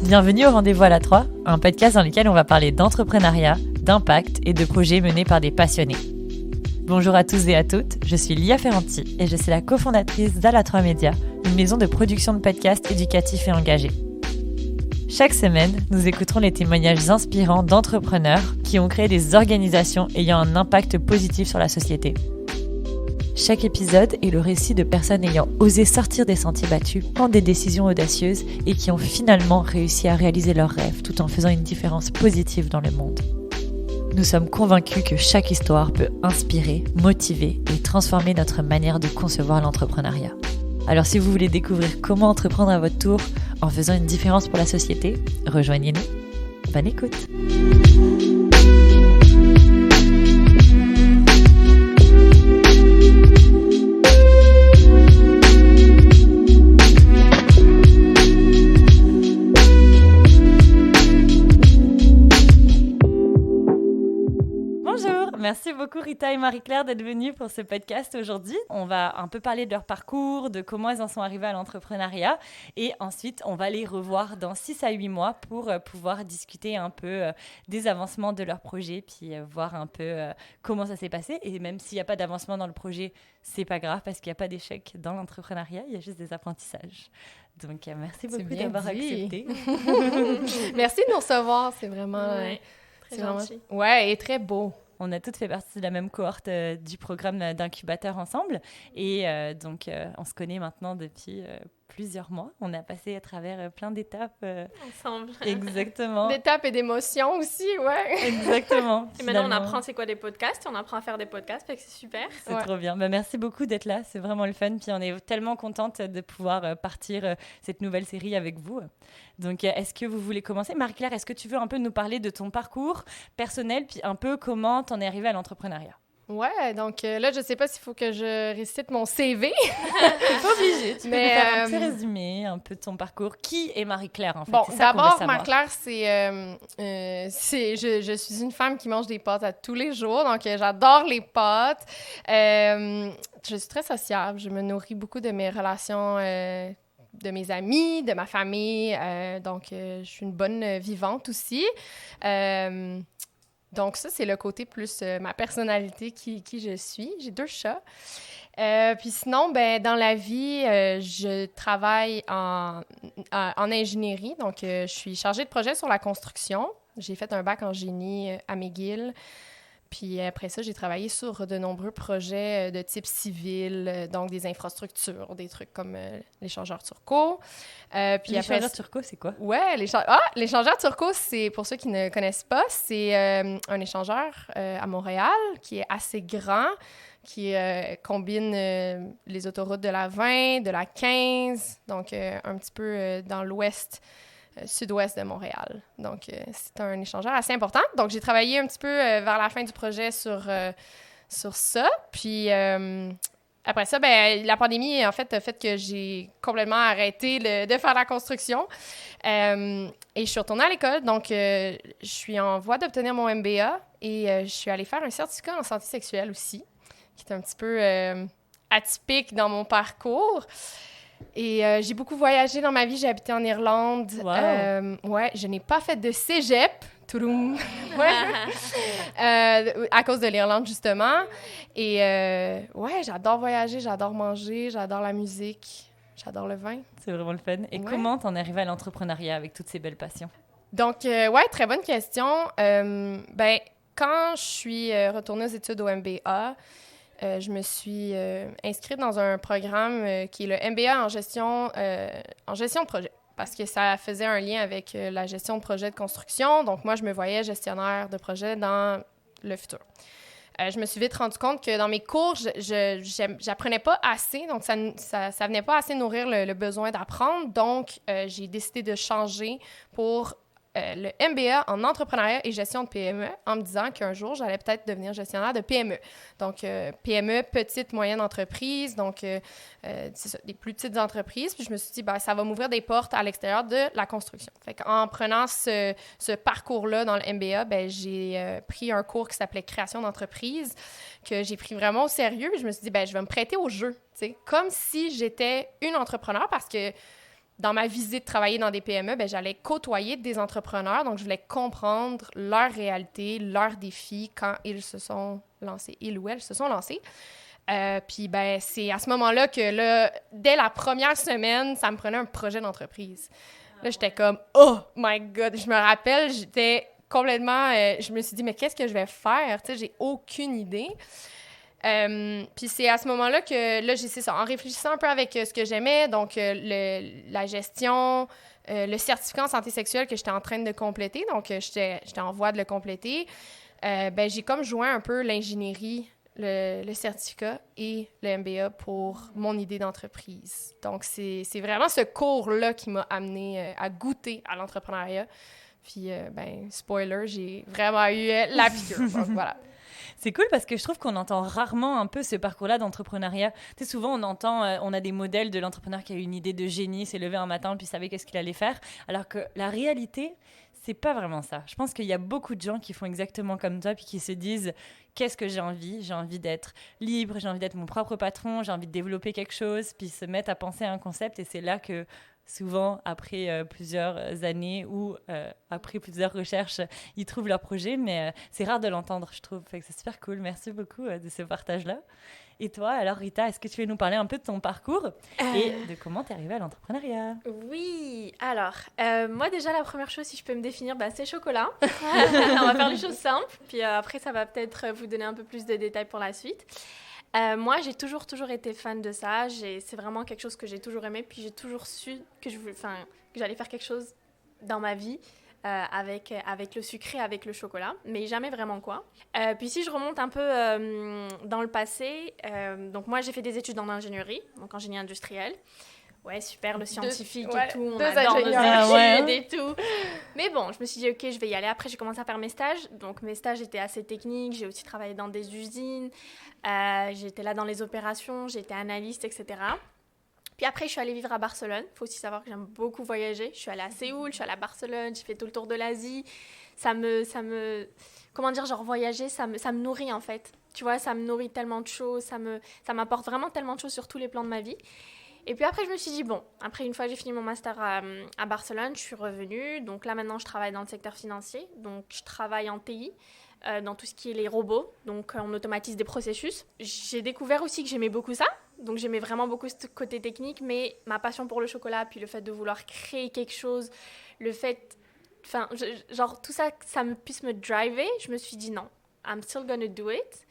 Bienvenue au Rendez-vous à la 3, un podcast dans lequel on va parler d'entrepreneuriat, d'impact et de projets menés par des passionnés. Bonjour à tous et à toutes, je suis Lia Ferranti et je suis la cofondatrice d'Ala3 Media, une maison de production de podcasts éducatifs et engagés. Chaque semaine, nous écouterons les témoignages inspirants d'entrepreneurs qui ont créé des organisations ayant un impact positif sur la société. Chaque épisode est le récit de personnes ayant osé sortir des sentiers battus, prendre des décisions audacieuses et qui ont finalement réussi à réaliser leurs rêves tout en faisant une différence positive dans le monde. Nous sommes convaincus que chaque histoire peut inspirer, motiver et transformer notre manière de concevoir l'entrepreneuriat. Alors si vous voulez découvrir comment entreprendre à votre tour en faisant une différence pour la société, rejoignez-nous. Bonne écoute! Merci beaucoup Rita et Marie-Claire d'être venues pour ce podcast aujourd'hui. On va un peu parler de leur parcours, de comment elles en sont arrivées à l'entrepreneuriat et ensuite on va les revoir dans 6 à 8 mois pour pouvoir discuter un peu des avancements de leur projet puis voir un peu comment ça s'est passé. Et même s'il n'y a pas d'avancement dans le projet, c'est pas grave parce qu'il n'y a pas d'échec dans l'entrepreneuriat, il y a juste des apprentissages. Donc merci beaucoup d'avoir accepté. Merci de nous recevoir, c'est vraiment... très gentil. Ouais, et très beau. On a toutes fait partie de la même cohorte du programme d'incubateur ensemble. Et donc, on se connaît maintenant depuis plusieurs mois. On a passé à travers plein d'étapes. Ensemble. Exactement. D'étapes et d'émotions aussi, ouais. Exactement. Et maintenant, on apprend c'est quoi des podcasts. On apprend à faire des podcasts, fait que c'est super. C'est trop bien. Merci beaucoup d'être là. C'est vraiment le fun. Puis on est tellement contente de pouvoir partir cette nouvelle série avec vous. Donc, est-ce que vous voulez commencer? Marie-Claire, est-ce que tu veux un peu nous parler de ton parcours personnel, puis un peu comment t'en es arrivée à l'entrepreneuriat? Ouais, donc là, je sais pas s'il faut que je récite mon CV. T'es pas obligée. Tu peux nous faire un petit résumé, un peu de ton parcours. Qui est Marie-Claire, en fait? Bon, d'abord, Marie-Claire, je suis une femme qui mange des pâtes à tous les jours, donc j'adore les pâtes. Je suis très sociable. Je me nourris beaucoup de mes relations... de mes amis, de ma famille. Donc, je suis une bonne vivante aussi. Donc, ça, c'est le côté plus ma personnalité qui je suis. J'ai 2 chats. Puis sinon, dans la vie, je travaille en ingénierie. Donc, je suis chargée de projet sur la construction. J'ai fait un bac en génie à McGill. Puis après ça, j'ai travaillé sur de nombreux projets de type civil, donc des infrastructures, des trucs comme l'échangeur Turco. L'échangeur Turco, c'est quoi? Ouais, l'échangeur Turco, c'est, pour ceux qui ne connaissent pas, c'est un échangeur à Montréal qui est assez grand, qui combine les autoroutes de la 20, de la 15, donc un petit peu dans l'ouest sud-ouest de Montréal. Donc, c'est un échangeur assez important. Donc, j'ai travaillé un petit peu vers la fin du projet sur ça. Puis, après ça, la pandémie, en fait, a fait que j'ai complètement arrêté de faire la construction. Et je suis retournée à l'école. Donc, je suis en voie d'obtenir mon MBA et je suis allée faire un certificat en santé sexuelle aussi, qui est un petit peu atypique dans mon parcours. Et j'ai beaucoup voyagé dans ma vie. J'ai habité en Irlande. Wow. Ouais, je n'ai pas fait de cégep. Touloum. À cause de l'Irlande, justement. Et ouais, j'adore voyager, j'adore manger, j'adore la musique, j'adore le vin. C'est vraiment le fun. Et comment t'en es arrivée à l'entrepreneuriat avec toutes ces belles passions? Donc, ouais, très bonne question. Quand je suis retournée aux études au MBA, je me suis inscrite dans un programme qui est le MBA en gestion de projet, parce que ça faisait un lien avec la gestion de projet de construction. Donc, moi, je me voyais gestionnaire de projet dans le futur. Je me suis vite rendu compte que dans mes cours, j'apprenais pas assez, donc ça venait pas assez nourrir le besoin d'apprendre. Donc, j'ai décidé de changer pour le MBA en entrepreneuriat et gestion de PME en me disant qu'un jour, j'allais peut-être devenir gestionnaire de PME. Donc, PME, petite, moyenne entreprise, donc c'est ça, des plus petites entreprises. Puis je me suis dit, ça va m'ouvrir des portes à l'extérieur de la construction. Fait qu'en prenant ce parcours-là dans le MBA, j'ai pris un cours qui s'appelait création d'entreprise, que j'ai pris vraiment au sérieux. Puis je me suis dit, je vais me prêter au jeu, tu sais, comme si j'étais une entrepreneur, parce que dans ma visite travailler dans des PME, ben, j'allais côtoyer des entrepreneurs, donc je voulais comprendre leur réalité, leurs défis quand ils ou elles se sont lancés. Puis ben, c'est à ce moment-là que là, dès la première semaine, ça me prenait un projet d'entreprise. Là, j'étais comme « Oh my God! » Je me rappelle, j'étais complètement... je me suis dit « Mais qu'est-ce que je vais faire? » Tu sais, j'ai aucune idée. Puis c'est à ce moment-là que, là, c'est ça, en réfléchissant un peu avec ce que j'aimais, donc la gestion, le certificat en santé sexuelle que j'étais en train de compléter, donc j'étais en voie de le compléter, ben j'ai comme joint un peu l'ingénierie, le certificat et le MBA pour mon idée d'entreprise. Donc c'est vraiment ce cours-là qui m'a amené à goûter à l'entrepreneuriat. Puis, ben, spoiler, j'ai vraiment eu la piqûre, donc voilà. C'est cool parce que je trouve qu'on entend rarement un peu ce parcours-là d'entrepreneuriat. Tu sais, souvent, on entend, on a des modèles de l'entrepreneur qui a eu une idée de génie, s'est levé un matin puis savait qu'est-ce qu'il allait faire. Alors que la réalité, c'est pas vraiment ça. Je pense qu'il y a beaucoup de gens qui font exactement comme toi puis qui se disent qu'est-ce que j'ai envie ? J'ai envie d'être libre, j'ai envie d'être mon propre patron, j'ai envie de développer quelque chose, puis se mettre à penser à un concept. Et c'est là que souvent, après plusieurs années ou après plusieurs recherches, ils trouvent leur projet, mais c'est rare de l'entendre, je trouve. Fait que c'est super cool. Merci beaucoup de ce partage-là. Et toi, alors Rita, est-ce que tu veux nous parler un peu de ton parcours et de comment tu es arrivée à l'entrepreneuriat? Oui, alors, moi déjà, la première chose, si je peux me définir, c'est chocolat. On va faire les choses simples, puis après, ça va peut-être vous donner un peu plus de détails pour la suite. Moi, j'ai toujours été fan de ça. C'est vraiment quelque chose que j'ai toujours aimé. Puis j'ai toujours su que j'allais faire quelque chose dans ma vie avec le sucré, avec le chocolat, mais jamais vraiment quoi. Puis si je remonte un peu dans le passé, donc moi, j'ai fait des études en ingénierie, donc en génie industriel. Ouais, super, le scientifique et tout, on adore nos études et tout. Mais bon, je me suis dit, ok, je vais y aller. Après, j'ai commencé à faire mes stages. Donc, mes stages étaient assez techniques. J'ai aussi travaillé dans des usines. J'étais là dans les opérations. J'étais analyste, etc. Puis après, je suis allée vivre à Barcelone. Il faut aussi savoir que j'aime beaucoup voyager. Je suis allée à Séoul, je suis allée à Barcelone, j'ai fait tout le tour de l'Asie. Comment dire, genre voyager, ça me nourrit en fait. Tu vois, ça me nourrit tellement de choses. Ça m'apporte vraiment tellement de choses sur tous les plans de ma vie. Et puis après, je me suis dit, bon, après, une fois j'ai fini mon master à Barcelone, je suis revenue. Donc là, maintenant, je travaille dans le secteur financier. Donc, je travaille en TI, dans tout ce qui est les robots. Donc, on automatise des processus. J'ai découvert aussi que j'aimais beaucoup ça. Donc, j'aimais vraiment beaucoup ce côté technique. Mais ma passion pour le chocolat, puis le fait de vouloir créer quelque chose, le fait... Enfin, genre, tout ça, que ça puisse me driver, je me suis dit, non, I'm still gonna do it.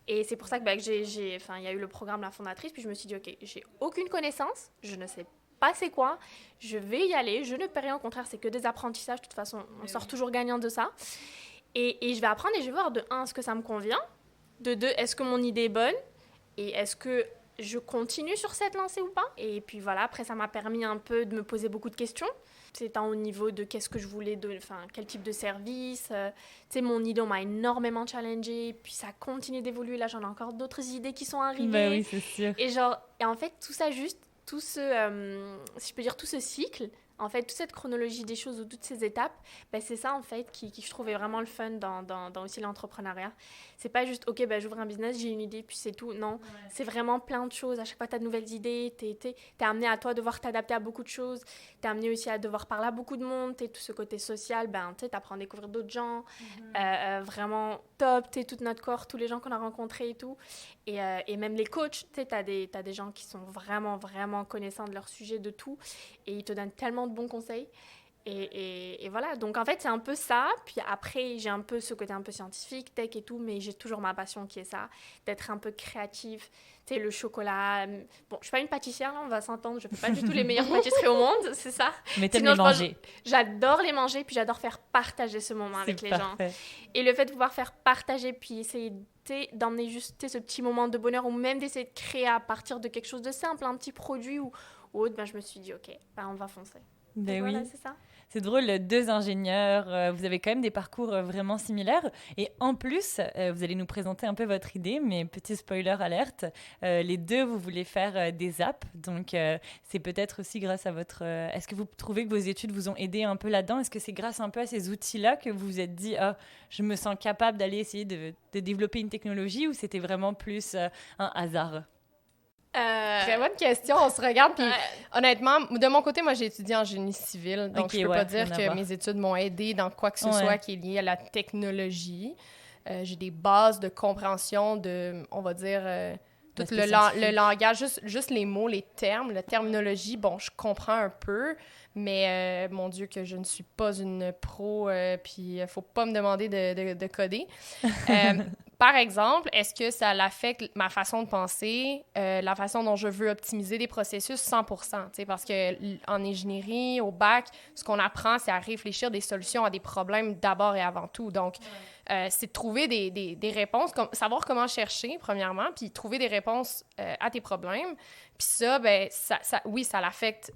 Et c'est pour ça que il y a eu le programme La Fondatrice, puis je me suis dit, ok, j'ai aucune connaissance, je ne sais pas c'est quoi, je vais y aller, je ne perds rien, au contraire, c'est que des apprentissages, de toute façon, on sort toujours gagnant de ça. Et je vais apprendre et je vais voir de 1, est-ce que ça me convient, de 2, est-ce que mon idée est bonne, et est-ce que je continue sur cette lancée ou pas. Et puis voilà, après ça m'a permis un peu de me poser beaucoup de questions. C'est tant au niveau de qu'est-ce que je voulais, quel type de service. Tu sais, mon idée, on m'a énormément challengée, puis ça continue d'évoluer. Là, j'en ai encore d'autres idées qui sont arrivées. Ben oui, c'est sûr. Et en fait, tout ça juste, si je peux dire, tout ce cycle, en fait, toute cette chronologie des choses ou toutes ces étapes, c'est ça, en fait, qui je trouvais vraiment le fun dans aussi l'entrepreneuriat. C'est pas juste, OK, j'ouvre un business, j'ai une idée, puis c'est tout. Non, c'est vraiment plein de choses. À chaque fois, tu as de nouvelles idées. T'es amené à toi devoir t'adapter à beaucoup de choses. T'es amené aussi à devoir parler à beaucoup de monde. Tout ce côté social, tu apprends à découvrir d'autres gens. Vraiment top, tout notre corps, tous les gens qu'on a rencontrés et tout. Et même les coachs, t'as des gens qui sont vraiment, vraiment connaissants de leur sujet, de tout. Et ils te donnent tellement de bons conseils. Et voilà, donc en fait, c'est un peu ça. Puis après, j'ai un peu ce côté un peu scientifique, tech et tout, mais j'ai toujours ma passion qui est ça, d'être un peu créative. Tu sais, le chocolat... Bon, je suis pas une pâtissière, là, on va s'entendre. Je fais pas du tout les meilleures pâtisseries au monde, c'est ça. Mais t'aimes les manger. J'adore les manger, puis j'adore faire partager ce moment avec les gens. Et le fait de pouvoir faire partager, puis essayer d'emmener juste ce petit moment de bonheur, ou même d'essayer de créer à partir de quelque chose de simple, un petit produit ou autre, je me suis dit, OK, on va foncer. Ben voilà, oui. c'est ça. C'est drôle, 2 ingénieurs, vous avez quand même des parcours vraiment similaires. Et en plus, vous allez nous présenter un peu votre idée, mais petit spoiler alerte, les 2, vous voulez faire des apps. Donc, c'est peut-être aussi grâce à votre... Est-ce que vous trouvez que vos études vous ont aidé un peu là-dedans? Est-ce que c'est grâce un peu à ces outils-là que vous vous êtes dit, je me sens capable d'aller essayer de développer une technologie, ou c'était vraiment plus un hasard? Très bonne question. On se regarde. Puis, honnêtement, de mon côté, moi, j'ai étudié en génie civil. Donc, je peux pas dire que mes études m'ont aidé dans quoi que ce soit qui est lié à la technologie. J'ai des bases de compréhension de, on va dire, tout le langage, juste les mots, les termes, la terminologie. Bon, je comprends un peu, mais mon Dieu, que je ne suis pas une pro, puis il faut pas me demander de coder. Par exemple, est-ce que ça affecte ma façon de penser, la façon dont je veux optimiser des processus 100%? Parce qu'en ingénierie, au bac, ce qu'on apprend, c'est à réfléchir des solutions à des problèmes d'abord et avant tout. Donc, c'est de trouver des réponses, savoir comment chercher, premièrement, puis trouver des réponses à tes problèmes. Puis ça, ben, oui, ça l'affecte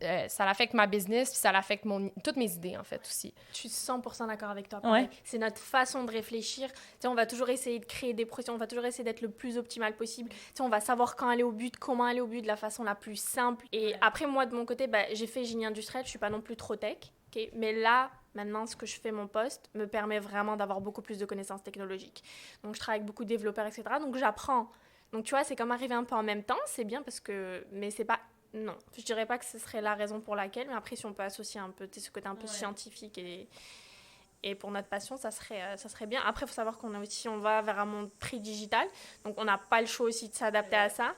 ma business, puis ça l'affecte toutes mes idées, en fait, aussi. Je suis 100% d'accord avec toi. Ouais. C'est notre façon de réfléchir. T'sais, on va toujours essayer de créer des projets, on va toujours essayer d'être le plus optimal possible. T'sais, on va savoir quand aller au but, comment aller au but de la façon la plus simple. Et après, moi, de mon côté, ben, j'ai fait génie industriel, je suis pas non plus trop tech. Okay? Mais là, maintenant, ce que je fais, mon poste, me permet vraiment d'avoir beaucoup plus de connaissances technologiques. Donc, je travaille avec beaucoup de développeurs, etc. Donc, j'apprends. Donc, tu vois, c'est comme arriver un peu en même temps. C'est bien parce que... Mais c'est pas... Non, je dirais pas que ce serait la raison pour laquelle. Mais après, si on peut associer un peu ce côté un peu scientifique et pour notre passion, ça serait bien. Après, il faut savoir on va vers un monde très digital. Donc, on n'a pas le choix aussi de s'adapter à ça.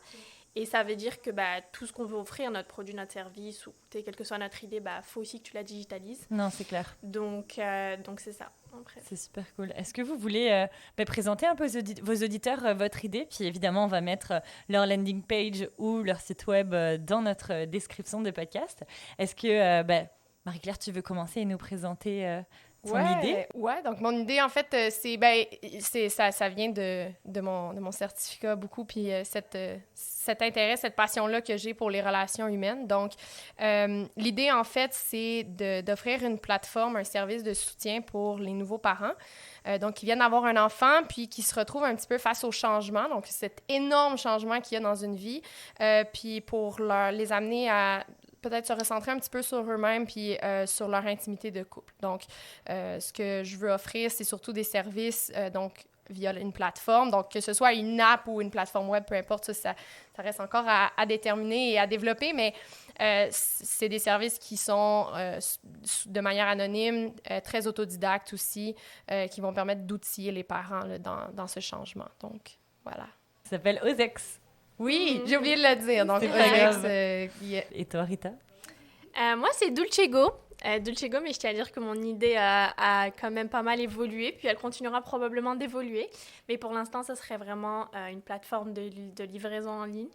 Et ça veut dire que tout ce qu'on veut offrir, notre produit, notre service, ou quelle que soit notre idée, faut aussi que tu la digitalises. Non, c'est clair. Donc c'est ça. Après. C'est super cool. Est-ce que vous voulez présenter un peu vos auditeurs votre idée? Puis évidemment, on va mettre leur landing page ou leur site web dans notre description de podcast. Est-ce que, Marie-Claire, tu veux commencer et nous présenter ton idée? Ouais, donc mon idée, en fait, ça vient de mon certificat beaucoup, puis cet intérêt, cette passion-là que j'ai pour les relations humaines. Donc, l'idée, en fait, c'est d'offrir une plateforme, un service de soutien pour les nouveaux parents, donc qui viennent d'avoir un enfant, puis qui se retrouvent un petit peu face au changement, donc cet énorme changement qu'il y a dans une vie, puis pour les amener à peut-être se recentrer un petit peu sur eux-mêmes puis sur leur intimité de couple. Donc, ce que je veux offrir, c'est surtout des services, donc via une plateforme. Donc, que ce soit une app ou une plateforme web, peu importe, ça reste encore à déterminer et à développer, mais c'est des services qui sont de manière anonyme, très autodidactes aussi, qui vont permettre d'outiller les parents là, dans ce changement. Donc, voilà. Ça s'appelle Osex. Oui, j'ai oublié de le dire. Donc, Et toi, Rita? Moi, c'est Dulcego. Dulcego, mais je tiens à dire que mon idée a quand même pas mal évolué, puis elle continuera probablement d'évoluer. Mais pour l'instant, ce serait vraiment une plateforme de livraison en ligne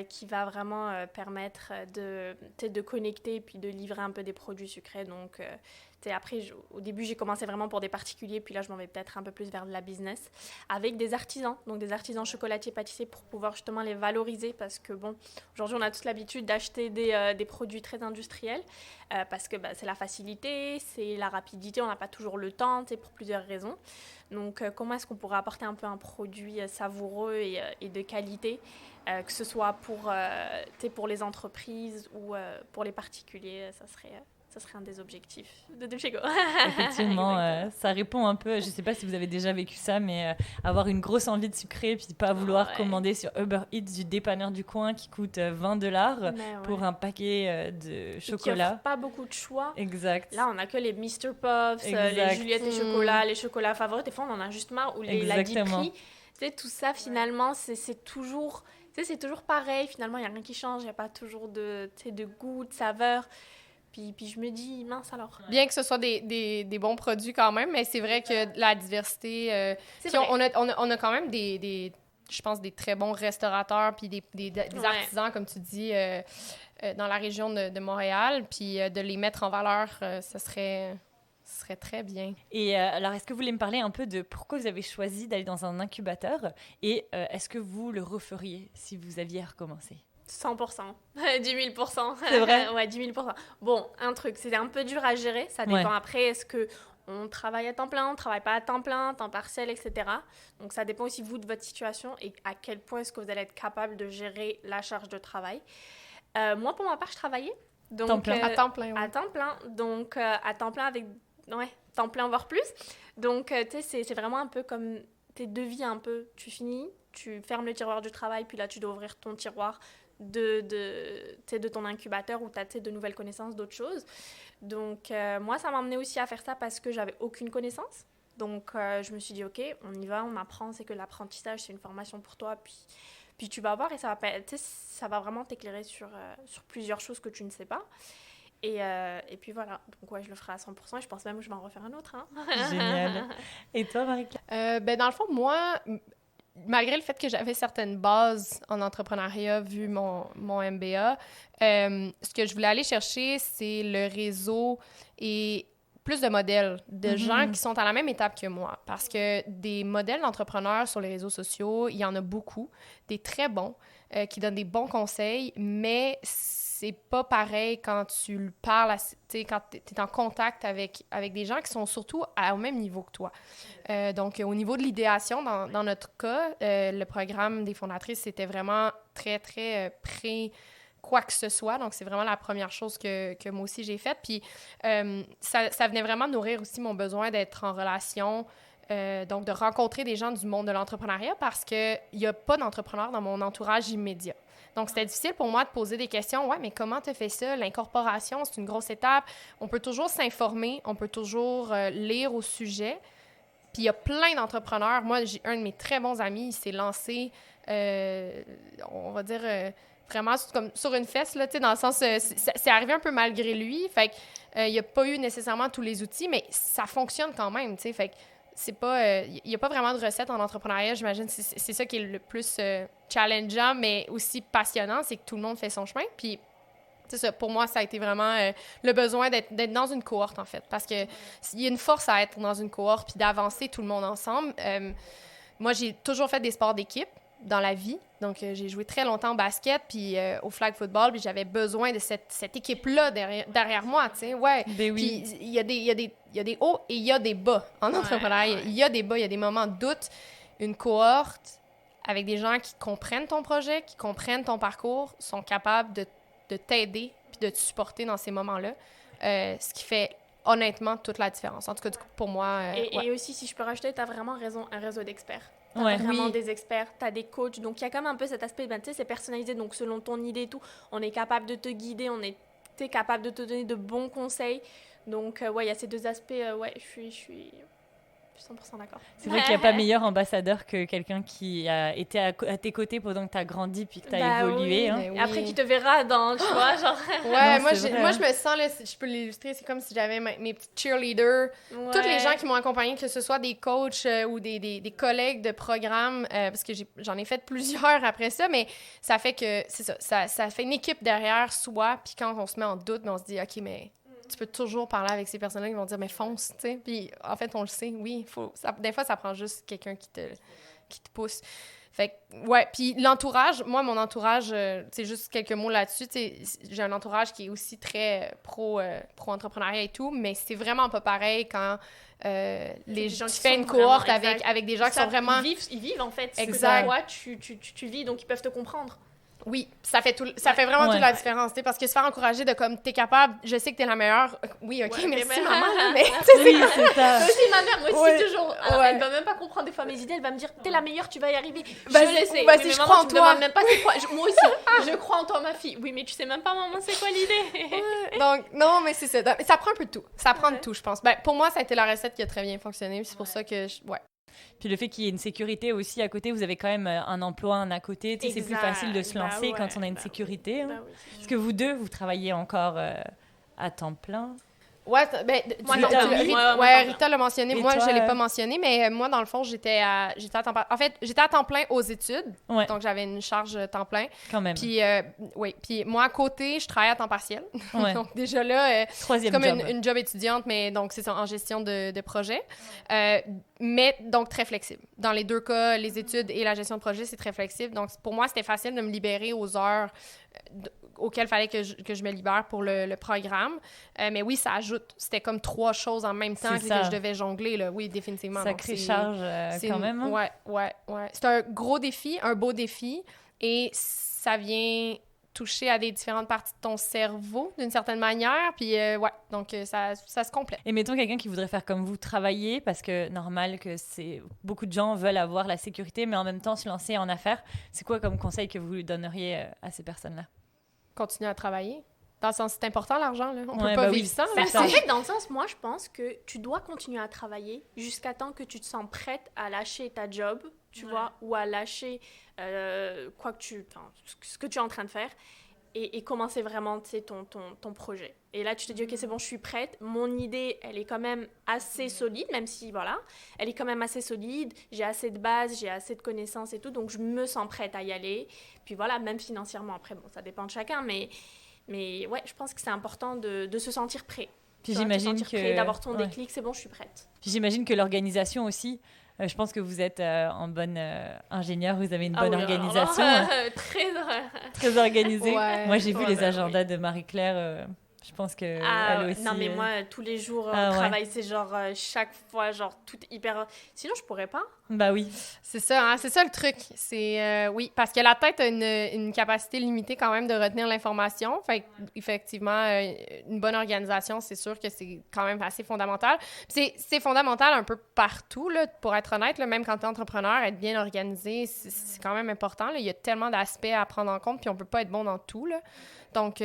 qui va vraiment permettre de connecter puis de livrer un peu des produits sucrés. Donc, après, au début, j'ai commencé vraiment pour des particuliers, puis là, je m'en vais peut-être un peu plus vers de la business, avec des artisans, donc des artisans chocolatiers, pâtissiers, pour pouvoir justement les valoriser, parce que, bon, aujourd'hui, on a tous l'habitude d'acheter des produits très industriels, parce que c'est la facilité, c'est la rapidité, on n'a pas toujours le temps, pour plusieurs raisons. Donc, comment est-ce qu'on pourrait apporter un peu un produit savoureux et de qualité, que ce soit pour les entreprises ou pour les particuliers, ça serait un des objectifs de Dulcego. Effectivement, ça répond un peu, je ne sais pas si vous avez déjà vécu ça, mais avoir une grosse envie de sucrer puis pas vouloir commander sur Uber Eats du dépanneur du coin qui coûte $20 pour un paquet de chocolat. Qui offre pas beaucoup de choix. Exact. Là, on n'a que les Mr. Puffs, les Juliette et chocolats, les chocolats favoris. Des fois, on en a juste marre, ou la Diprix. Tout ça, finalement, c'est toujours... c'est toujours pareil. Finalement, il n'y a rien qui change. Il n'y a pas toujours de goût, de saveur. Puis je me dis, mince alors. Bien que ce soit des bons produits quand même, mais c'est vrai que la diversité... on a quand même je pense, des très bons restaurateurs puis des artisans, comme tu dis, dans la région de Montréal. Puis de les mettre en valeur, ce serait très bien. Et alors, est-ce que vous voulez me parler un peu de pourquoi vous avez choisi d'aller dans un incubateur? Et est-ce que vous le referiez si vous aviez à recommencer? 100%, 10 000%. C'est vrai? Ouais, 10 000%. Bon, un truc, c'est un peu dur à gérer. Ça dépend après, est-ce qu'on travaille à temps plein, on ne travaille pas à temps plein, temps partiel, etc. Donc, ça dépend aussi, vous, de votre situation et à quel point est-ce que vous allez être capable de gérer la charge de travail. Moi, pour ma part, je travaillais. Donc, à temps plein. À temps plein. Donc, à temps plein avec... Ouais, temps plein, voire plus. Donc, c'est vraiment un peu comme... tes devis un peu. Tu finis, tu fermes le tiroir du travail, puis là, tu dois ouvrir ton tiroir de ton incubateur où tu as de nouvelles connaissances, d'autres choses. Donc, moi, ça m'a amené aussi à faire ça parce que j'avais aucune connaissance. Donc, je me suis dit, OK, on y va, on apprend. C'est que l'apprentissage, c'est une formation pour toi. Puis tu vas voir et ça va vraiment t'éclairer sur plusieurs choses que tu ne sais pas. Et puis voilà, donc ouais, je le ferai à 100% et je pense même que je vais en refaire un autre. Hein. Génial. Et toi, Marie-Claire? Dans le fond, moi, malgré le fait que j'avais certaines bases en entrepreneuriat vu mon MBA, ce que je voulais aller chercher, c'est le réseau et plus de modèles de gens qui sont à la même étape que moi. Parce que des modèles d'entrepreneurs sur les réseaux sociaux, il y en a beaucoup, des très bons, qui donnent des bons conseils, mais c'est pas pareil quand tu parles, quand tu es en contact avec des gens qui sont surtout au même niveau que toi. Donc, au niveau de l'idéation, dans notre cas, le programme des fondatrices, c'était vraiment très, très quoi que ce soit. Donc, c'est vraiment la première chose que moi aussi j'ai faite. Puis, ça venait vraiment nourrir aussi mon besoin d'être en relation, donc de rencontrer des gens du monde de l'entrepreneuriat parce qu'il n'y a pas d'entrepreneurs dans mon entourage immédiat. Donc, c'était difficile pour moi de poser des questions. Ouais, mais comment tu fais ça? L'incorporation, c'est une grosse étape. On peut toujours s'informer, on peut toujours lire au sujet. Puis, il y a plein d'entrepreneurs. Moi, j'ai un de mes très bons amis, il s'est lancé, on va dire, vraiment comme sur une fesse, là, tu sais, dans le sens, c'est arrivé un peu malgré lui. Fait qu'il n'y a pas eu nécessairement tous les outils, mais ça fonctionne quand même, tu sais. Fait que c'est pas... Il n'y a pas vraiment de recette en entrepreneuriat, j'imagine. C'est ça qui est le plus challengeant, mais aussi passionnant, c'est que tout le monde fait son chemin. Puis, c'est ça, pour moi, ça a été vraiment le besoin d'être dans une cohorte, en fait. Parce qu'il y a une force à être dans une cohorte puis d'avancer tout le monde ensemble. Moi, j'ai toujours fait des sports d'équipe dans la vie. Donc, j'ai joué très longtemps au basket puis au flag football, puis j'avais besoin de cette équipe-là derrière moi, tu sais, ouais. Ben oui. Puis il y a des hauts et il y a des bas en entrepreneuriat. Il y a des bas, il y a des moments de doute. Une cohorte avec des gens qui comprennent ton projet, qui comprennent ton parcours, sont capables de t'aider puis de te supporter dans ces moments-là, ce qui fait honnêtement toute la différence. En tout cas, pour moi... Et aussi, si je peux rajouter, tu as vraiment raison, un réseau d'experts. T'as vraiment des experts, t'as des coachs. Donc, il y a quand même un peu cet aspect, tu sais, c'est personnalisé. Donc, selon ton idée et tout, on est capable de te guider, t'es capable de te donner de bons conseils. Donc, il y a ces deux aspects. Je suis 100% d'accord. C'est vrai qu'il n'y a pas meilleur ambassadeur que quelqu'un qui a été à tes côtés pendant que tu as grandi puis que tu as évolué. Oui, hein. oui. Après, qui te verra dans, tu vois, genre... Ouais, non, moi, je me sens, là, si je peux l'illustrer, c'est comme si j'avais mes petits cheerleaders. Ouais. Tous les gens qui m'ont accompagnée, que ce soit des coachs ou des collègues de programme, parce que j'en ai fait plusieurs après ça, mais ça fait que, c'est ça fait une équipe derrière soi, puis quand on se met en doute, on se dit, OK, mais... Tu peux toujours parler avec ces personnes-là qui vont dire « mais fonce », tu sais. Puis en fait, on le sait, oui, des fois, ça prend juste quelqu'un qui te pousse. Fait que, ouais, puis l'entourage, moi, mon entourage, c'est juste quelques mots là-dessus, tu sais, j'ai un entourage qui est aussi très pro-entrepreneuriat et tout, mais c'est vraiment pas pareil quand tu fais une cohorte avec des gens qui sont vraiment... Ils vivent en fait. Exact. Toi, tu vis, donc ils peuvent te comprendre. Oui, ça fait vraiment toute la différence, tu sais, parce que se faire encourager de comme, t'es capable, je sais que t'es la meilleure, oui, OK, merci, maman, mais... Oui, c'est ça. Moi aussi, ma mère, moi aussi, toujours. Alors, elle va même pas comprendre des fois mes idées, elle va me dire, t'es la meilleure, tu vas y arriver. Je le sais. Bah, si je crois en toi. Même pas c'est quoi. Moi aussi, je crois en toi, ma fille. Oui, mais tu sais même pas, maman, c'est quoi l'idée. Donc, non, mais c'est ça. Ça prend un peu de tout. Ça prend de tout, je pense. Ben, pour moi, ça a été la recette qui a très bien fonctionné, c'est pour ça que, Puis le fait qu'il y ait une sécurité aussi à côté, vous avez quand même un emploi, un à côté. C'est plus facile de se lancer quand on a une sécurité. Hein. Oui, parce que vous deux, vous travaillez encore à temps plein. Ouais, Rita l'a mentionné. Moi, je ne l'ai pas mentionné, mais moi, dans le fond, j'étais à temps plein. En fait, j'étais à temps plein aux études. Ouais. Donc, j'avais une charge temps plein. Quand même. Puis, Puis moi, à côté, je travaillais à temps partiel. Ouais. Donc, déjà là, c'est comme une job étudiante, mais donc, c'est ça, en gestion de projet. Mais donc, très flexible. Dans les deux cas, les études et la gestion de projet, c'est très flexible. Donc, pour moi, c'était facile de me libérer aux heures auquel il fallait que je me libère pour le programme. Mais oui, ça ajoute. C'était comme 3 choses en même temps que je devais jongler. Là. Oui, définitivement. Sacrée charge quand même. Hein? Ouais. C'est un gros défi, un beau défi. Et ça vient toucher à des différentes parties de ton cerveau d'une certaine manière. Puis donc ça se complète. Et mettons quelqu'un qui voudrait faire comme vous, travailler, parce que normal que beaucoup de gens veulent avoir la sécurité, mais en même temps se lancer en affaires. C'est quoi comme conseil que vous lui donneriez à ces personnes-là? Continuer à travailler. Dans le sens, c'est important l'argent, là. On peut Ouais, pas bah vivre oui. sans. Ben, là. en fait, dans le sens, moi, je pense que tu dois continuer à travailler jusqu'à temps que tu te sens prête à lâcher ta job, tu vois, ou à lâcher ce que tu es en train de faire et commencer vraiment, tu sais, ton projet. Et là, tu te dis, OK, c'est bon, je suis prête. Mon idée, elle est quand même assez solide, même si, voilà, elle est quand même assez solide. J'ai assez de base, j'ai assez de connaissances et tout, donc je me sens prête à y aller. Puis voilà, même financièrement, après, bon, ça dépend de chacun, mais ouais, je pense que c'est important de se sentir prêt. Puis j'imagine que... d'avoir ton déclic, c'est bon, je suis prête. Puis j'imagine que l'organisation aussi, je pense que vous êtes en bonne ingénieur, vous avez une bonne organisation. Très organisée. Ouais. Moi, j'ai vu les Ouais. agendas de Marie-Claire. Je pense que elle aussi... Non, mais moi, tous les jours, ouais. travail, c'est genre, chaque fois, genre, tout hyper... Sinon, je pourrais pas. Bah oui. C'est ça, hein? C'est ça le truc. C'est oui, parce que la tête a une capacité limitée quand même de retenir l'information. Fait effectivement, une bonne organisation, c'est sûr que c'est quand même assez fondamental. Puis c'est fondamental un peu partout, là, pour être honnête. Là, même quand tu es entrepreneur, être bien organisé, c'est quand même important. Là. Il y a tellement d'aspects à prendre en compte, puis on peut pas être bon dans tout. Là. Donc,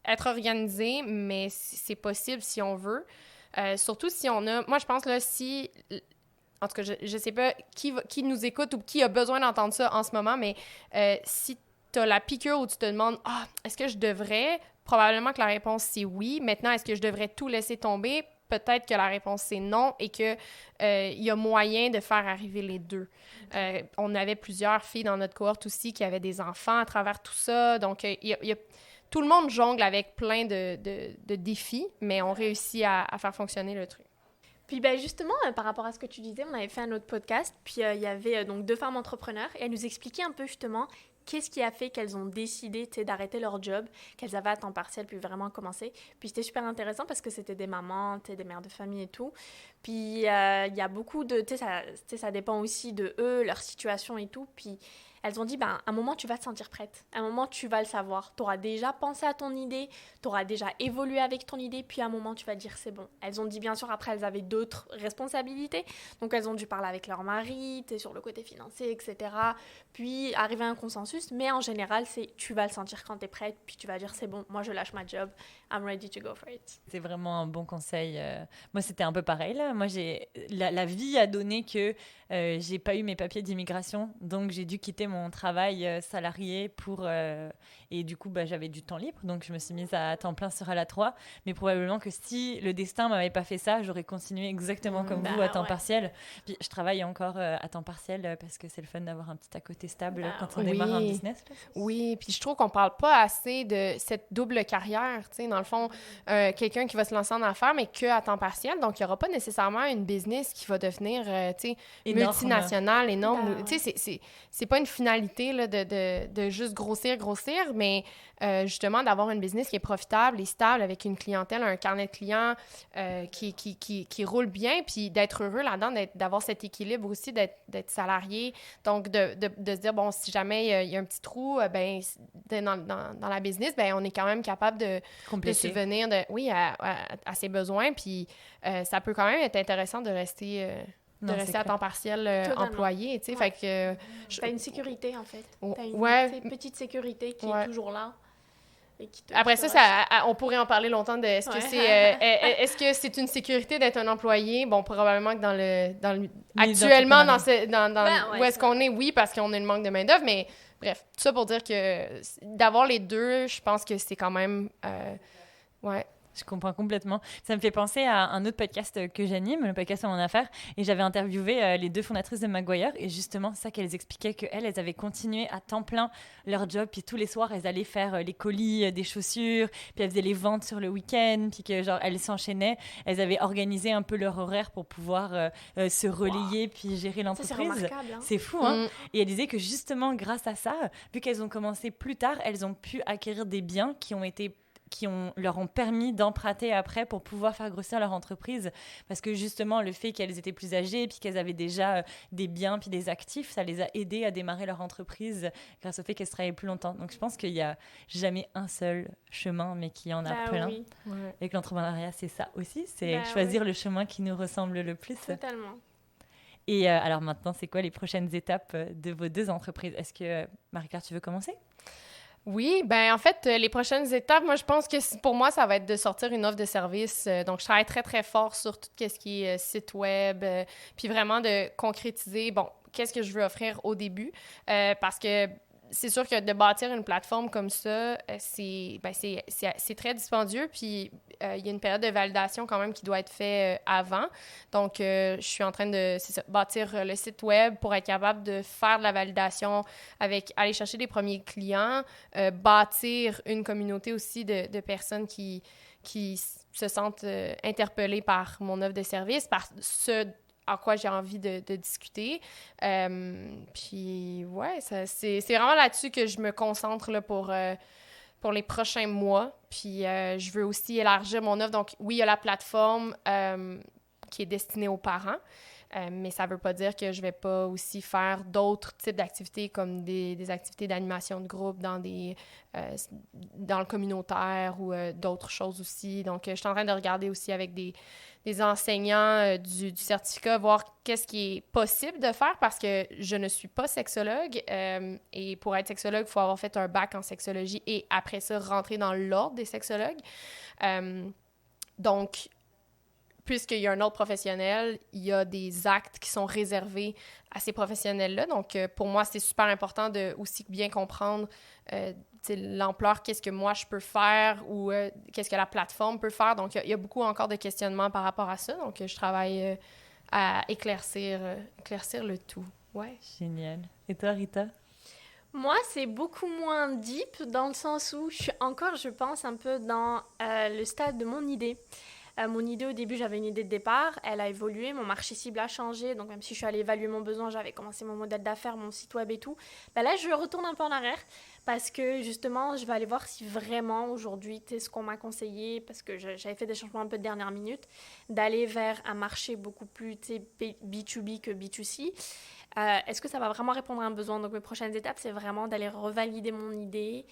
être organisé, mais c'est possible si on veut. Surtout si on a... Moi, je pense, là, si... En tout cas, je sais pas qui nous écoute ou qui a besoin d'entendre ça en ce moment, mais si tu as la piqûre où tu te demandes « Ah, est-ce que je devrais? » Probablement que la réponse, c'est oui. Maintenant, est-ce que je devrais tout laisser tomber? Peut-être que la réponse, c'est non et qu'il y a moyen de faire arriver les deux. On avait plusieurs filles dans notre cohorte aussi qui avaient des enfants à travers tout ça. Donc, tout le monde jongle avec plein de défis, mais on réussit à faire fonctionner le truc. Puis ben justement, par rapport à ce que tu disais, on avait fait un autre podcast, puis il y avait donc 2 femmes entrepreneurs, et elles nous expliquaient un peu justement qu'est-ce qui a fait qu'elles ont décidé d'arrêter leur job, qu'elles avaient à temps partiel, puis vraiment commencer. Puis c'était super intéressant parce que c'était des mamans, des mères de famille et tout. Puis il y a beaucoup de... ça dépend aussi de eux, leur situation et tout. Puis elles ont dit, à un moment, tu vas te sentir prête. À un moment, tu vas le savoir. Tu auras déjà pensé à ton idée, tu auras déjà évolué avec ton idée, puis à un moment, tu vas dire, c'est bon. Elles ont dit, bien sûr, après, elles avaient d'autres responsabilités. Donc, elles ont dû parler avec leur mari, sur le côté financier, etc. Puis, arriver à un consensus. Mais en général, tu vas le sentir quand tu es prête, puis tu vas dire, c'est bon, moi, je lâche ma job. I'm ready to go for it. C'est vraiment un bon conseil. Moi, c'était un peu pareil, là. Moi, la vie a donné que j'ai pas eu mes papiers d'immigration, donc j'ai dû quitter mon travail salarié et du coup, j'avais du temps libre, donc je me suis mise à temps plein sur À la 3. Mais probablement que si le destin m'avait pas fait ça, j'aurais continué exactement comme vous, à temps partiel. Puis je travaille encore à temps partiel parce que c'est le fun d'avoir un petit à côté stable quand on démarre un business. Là. Oui, puis je trouve qu'on parle pas assez de cette double carrière, tu sais, dans le fond, quelqu'un qui va se lancer en affaires, mais que à temps partiel, donc il y aura pas nécessairement une business qui va devenir, tu sais, multinationale, énorme. Tu sais, c'est pas une finalité là, de juste grossir, mais justement d'avoir une business qui est profitable et stable avec une clientèle, un carnet de clients qui roule bien, puis d'être heureux là-dedans, d'avoir cet équilibre aussi, d'être salarié. Donc, de se dire, bon, si jamais il y a un petit trou dans la business, on est quand même capable de subvenir à ses besoins. Puis ça peut quand même être intéressant de rester... à temps partiel employé, tu sais, fait que... T'as une sécurité, en fait. T'as une petite sécurité qui est toujours là. Après ça, on pourrait en parler longtemps de est-ce que c'est une sécurité d'être un employé? Bon, probablement que actuellement, où est-ce qu'on est, oui, parce qu'on a le manque de main-d'œuvre, mais bref, tout ça pour dire que d'avoir les deux, je pense que c'est quand même... Je comprends complètement. Ça me fait penser à un autre podcast que j'anime, le podcast Mon Affaire, et j'avais interviewé les 2 fondatrices de Maguire, et justement, ça qu'elles expliquaient qu'elles avaient continué à temps plein leur job, puis tous les soirs, elles allaient faire les colis des chaussures, puis elles faisaient les ventes sur le week-end, puis que genre elles s'enchaînaient. Elles avaient organisé un peu leur horaire pour pouvoir se relayer, puis gérer l'entreprise. Ça, c'est remarquable, hein? C'est fou, hein? Et elles disaient que justement, grâce à ça, vu qu'elles ont commencé plus tard, elles ont pu acquérir des biens qui ont été leur ont permis d'emprunter après pour pouvoir faire grossir leur entreprise. Parce que justement, le fait qu'elles étaient plus âgées, puis qu'elles avaient déjà des biens, puis des actifs, ça les a aidées à démarrer leur entreprise grâce au fait qu'elles travaillaient plus longtemps. Donc je pense qu'il n'y a jamais un seul chemin, mais qu'il y en a plein. Oui. Et que l'entrepreneuriat, c'est ça aussi, c'est choisir le chemin qui nous ressemble le plus. Totalement. Et alors maintenant, c'est quoi les prochaines étapes de vos 2 entreprises? Est-ce que, Marie-Claire, tu veux commencer? Oui, ben en fait, les prochaines étapes, moi, je pense que pour moi, ça va être de sortir une offre de service. Donc, je travaille très, très fort sur tout ce qui est site web, puis vraiment de concrétiser, bon, qu'est-ce que je veux offrir au début, parce que c'est sûr que de bâtir une plateforme comme ça, c'est très dispendieux, puis il y a une période de validation quand même qui doit être faite avant. Donc, je suis en train de bâtir le site web pour être capable de faire de la validation aller chercher des premiers clients, bâtir une communauté aussi de personnes qui se sentent interpellées par mon offre de service, par ce à quoi j'ai envie de discuter. Puis, ouais, c'est vraiment là-dessus que je me concentre là, pour les prochains mois. Puis, je veux aussi élargir mon offre. Donc, oui, il y a la plateforme qui est destinée aux parents, mais ça ne veut pas dire que je ne vais pas aussi faire d'autres types d'activités comme des activités d'animation de groupe dans le communautaire ou d'autres choses aussi. Donc, je suis en train de regarder aussi avec des enseignants du certificat, voir qu'est-ce qui est possible de faire parce que je ne suis pas sexologue et pour être sexologue, il faut avoir fait un bac en sexologie et après ça, rentrer dans l'ordre des sexologues. Donc, puisqu'il y a un autre professionnel, il y a des actes qui sont réservés à ces professionnels-là. Donc, pour moi, c'est super important de aussi bien comprendre l'ampleur, qu'est-ce que moi je peux faire ou qu'est-ce que la plateforme peut faire. Donc, il y a beaucoup encore de questionnements par rapport à ça. Donc, je travaille à éclaircir le tout. Ouais. Génial. Et toi, Rita? Moi, c'est beaucoup moins deep dans le sens où je suis encore, je pense, un peu dans le stade de mon idée. Mon idée, au début, j'avais une idée de départ. Elle a évolué, mon marché cible a changé. Donc, même si je suis allée évaluer mon besoin, j'avais commencé mon modèle d'affaires, mon site web et tout. Ben là, je retourne un peu en arrière parce que, justement, je vais aller voir si vraiment, aujourd'hui, ce qu'on m'a conseillé, parce que j'avais fait des changements un peu de dernière minute, d'aller vers un marché beaucoup plus B2B que B2C. Est-ce que ça va vraiment répondre à un besoin? Donc, mes prochaines étapes, c'est vraiment d'aller revalider mon idée,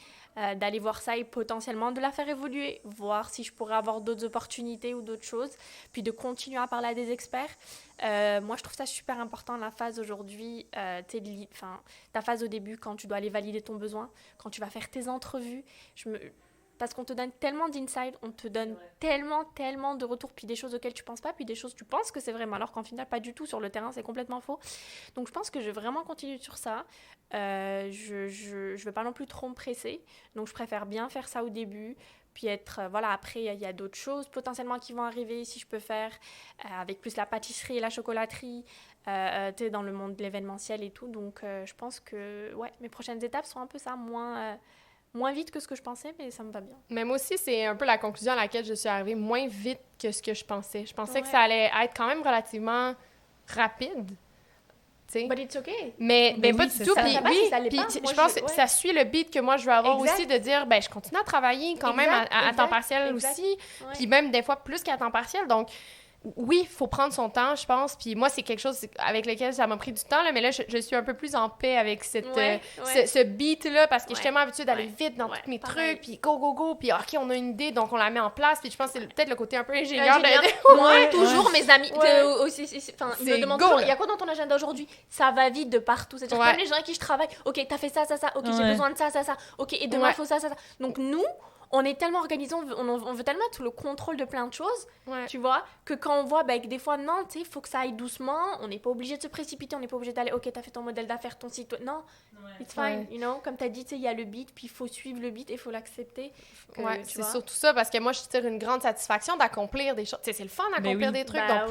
d'aller voir ça et potentiellement de la faire évoluer, voir si je pourrais avoir d'autres opportunités ou d'autres choses, puis de continuer à parler à des experts. Moi, je trouve ça super important, la phase aujourd'hui, ta phase au début, quand tu dois aller valider ton besoin, quand tu vas faire tes entrevues. Parce qu'on te donne tellement d'insights, on te donne tellement de retours, puis des choses auxquelles tu penses pas, puis des choses tu penses que c'est vrai, mais alors qu'en final, pas du tout. Sur le terrain, c'est complètement faux. Donc, je pense que je vais vraiment continuer sur ça. Je veux pas non plus trop me presser. Donc, je préfère bien faire ça au début. Puis après, il y a d'autres choses potentiellement qui vont arriver, si je peux faire, avec plus la pâtisserie et la chocolaterie, dans le monde de l'événementiel et tout. Donc, je pense que, ouais, mes prochaines étapes sont un peu ça, moins vite que ce que je pensais, mais ça me va bien. Mais moi aussi, c'est un peu la conclusion à laquelle je suis arrivée, moins vite que ce que je pensais. Je pensais que ça allait être quand même relativement rapide. T'sais. But it's okay. Mais oui, pas du tout. Puis je pense que ça suit le beat que moi, je veux avoir aussi, de dire, ben je continue à travailler quand même à temps partiel aussi. Ouais. Puis même des fois plus qu'à temps partiel. Donc, oui, il faut prendre son temps, je pense. Puis moi, c'est quelque chose avec lequel ça m'a pris du temps, là, mais là, je suis un peu plus en paix avec ce beat-là parce que je suis tellement habituée d'aller vite dans tous mes trucs, puis go, puis OK, on a une idée, donc on la met en place. Puis je pense que c'est peut-être le côté un peu ingénieur. Moi, toujours, mes amis, ils me demandent toujours, il y a quoi dans ton agenda aujourd'hui? Ça va vite de partout. C'est-à-dire comme les gens avec qui je travaille, OK, t'as fait ça, OK, j'ai besoin de ça, OK, et demain, il faut ça. Donc nous, on est tellement organisés, on veut tellement être le contrôle de plein de choses, tu vois, que quand on voit que des fois, non, tu sais, il faut que ça aille doucement, on n'est pas obligé de se précipiter, on n'est pas obligé d'aller, OK, t'as fait ton modèle d'affaires, ton site, non, it's fine, you know, comme t'as dit, tu sais, il y a le beat, puis il faut suivre le beat et il faut l'accepter. C'est surtout ça, parce que moi, je tire une grande satisfaction d'accomplir des choses. Tu sais, c'est le fun d'accomplir des trucs, donc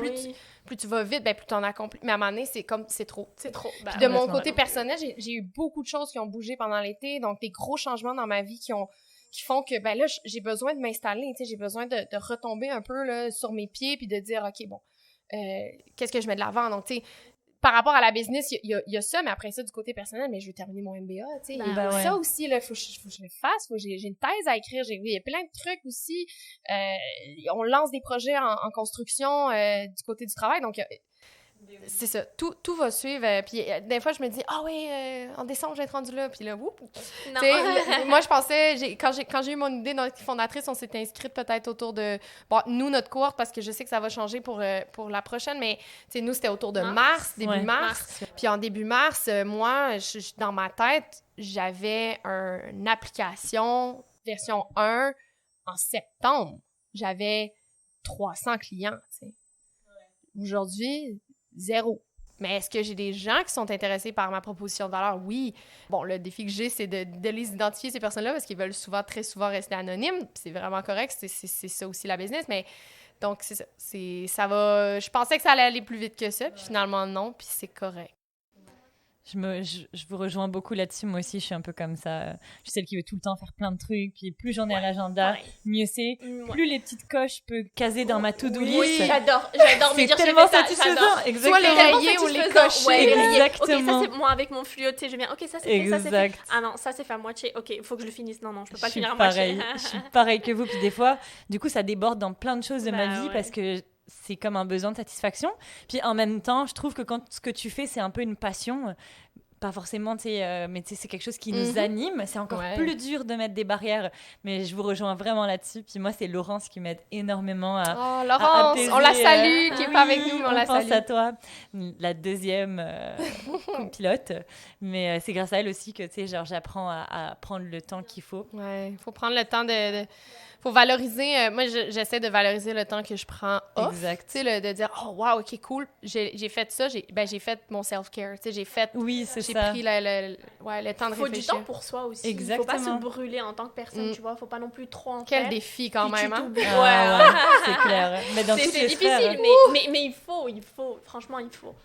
plus tu vas vite, plus tu en accomplis. Mais à un moment donné, c'est trop. C'est trop. Puis de mon côté personnel, j'ai eu beaucoup de choses qui ont bougé pendant l'été, donc des gros changements dans ma vie qui font que, là, j'ai besoin de m'installer, tu sais, j'ai besoin de retomber un peu, là, sur mes pieds, puis de dire, OK, bon, qu'est-ce que je mets de l'avant? Donc, tu sais, par rapport à la business, il y a ça, mais après ça, du côté personnel, mais je veux terminer mon MBA, tu sais. Il y a ça aussi, là, faut que je le fasse. J'ai une thèse à écrire. Il y a plein de trucs aussi. On lance des projets en construction du côté du travail, donc c'est ça. Tout va suivre. Puis des fois, je me dis, en décembre, je vais être rendue là. Puis là, whoop. Moi, je pensais, quand j'ai eu mon idée fondatrice, on s'est inscrite peut-être autour de, nous, notre cohorte, parce que je sais que ça va changer pour la prochaine, mais nous, c'était autour de début mars. Puis en début mars, moi, dans ma tête, j'avais une application version 1 en septembre. J'avais 300 clients, tu sais. Aujourd'hui, 0. Mais est-ce que j'ai des gens qui sont intéressés par ma proposition de valeur? Oui. Bon, le défi que j'ai, c'est de les identifier, ces personnes-là, parce qu'ils veulent très souvent rester anonymes. Puis c'est vraiment correct. C'est ça aussi, la business. Mais donc, c'est ça. Ça va... Je pensais que ça allait aller plus vite que ça. Puis finalement, non. Puis c'est correct. Je vous rejoins beaucoup là-dessus. Moi aussi, je suis un peu comme ça. Je suis celle qui veut tout le temps faire plein de trucs. Puis plus j'en ai à l'agenda, mieux c'est. Plus les petites coches peuvent caser dans ma to-do list. Oui, j'adore me dire tellement satisfaisant. Exactement. Soit les rayer ou les cocher. Ouais, exactement. Ok, ça c'est moi avec mon fluo, tu sais, je viens. Ok, ça c'est fait, ça c'est fait. Ah non, ça c'est fait à moitié. Ok, il faut que je le finisse. Non, je peux pas le finir à moitié. Je suis pareil que vous. Puis des fois, du coup, ça déborde dans plein de choses de ma vie parce que c'est comme un besoin de satisfaction. Puis en même temps, je trouve que quand ce que tu fais, c'est un peu une passion. Pas forcément, mais c'est quelque chose qui nous anime. C'est encore plus dur de mettre des barrières, mais je vous rejoins vraiment là-dessus. Puis moi, c'est Laurence qui m'aide énormément à Laurence, on la salue, qui n'est pas avec nous, mais on la salue. On pense à toi, la deuxième pilote. Mais c'est grâce à elle aussi que, j'apprends à prendre le temps qu'il faut. Ouais, il faut prendre le temps faut valoriser. Moi, j'essaie de valoriser le temps que je prends off. Exact. Tu sais, de dire, oh, wow, OK, cool. J'ai fait ça. J'ai fait mon self-care. Tu sais, j'ai pris le temps de réfléchir. Il faut du temps pour soi aussi. Exactement. Il ne faut pas se brûler en tant que personne, tu vois. Il ne faut pas non plus trop en faire. Quel défi, quand même. Hein? C'est clair. Mais dans toutes les difficile, sphères. mais il faut. Franchement, il faut.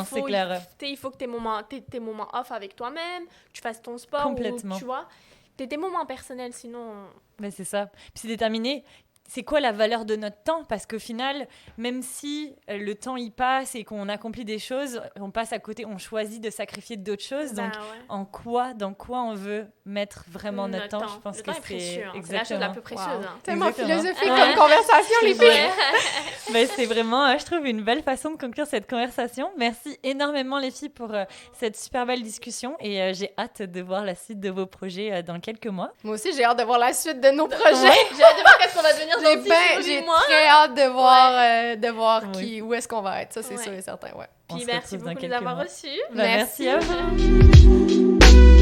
C'est clair. Il faut que tes moments off avec toi-même, tu fasses ton sport. Complètement. Ou, tu vois, tes moments personnels, sinon... Ben c'est ça. Puis c'est déterminé. C'est quoi la valeur de notre temps? Parce qu'au final, même si le temps y passe et qu'on accomplit des choses, on passe à côté, on choisit de sacrifier d'autres choses. Donc, dans quoi on veut mettre vraiment notre temps? Je pense que c'est précieux. C'est la chose la plus précieuse. Wow. Tellement philosophique comme conversation, les filles. Mais c'est vraiment, je trouve, une belle façon de conclure cette conversation. Merci énormément, les filles, pour cette super belle discussion. Et j'ai hâte de voir la suite de vos projets dans quelques mois. Moi aussi, j'ai hâte de voir la suite de nos projets. J'ai hâte de voir qu'est-ce qu'on va devenir. J'ai très hâte de voir où est-ce qu'on va être. Ça, c'est sûr et certain. Puis merci beaucoup de nous avoir reçus. Merci à vous.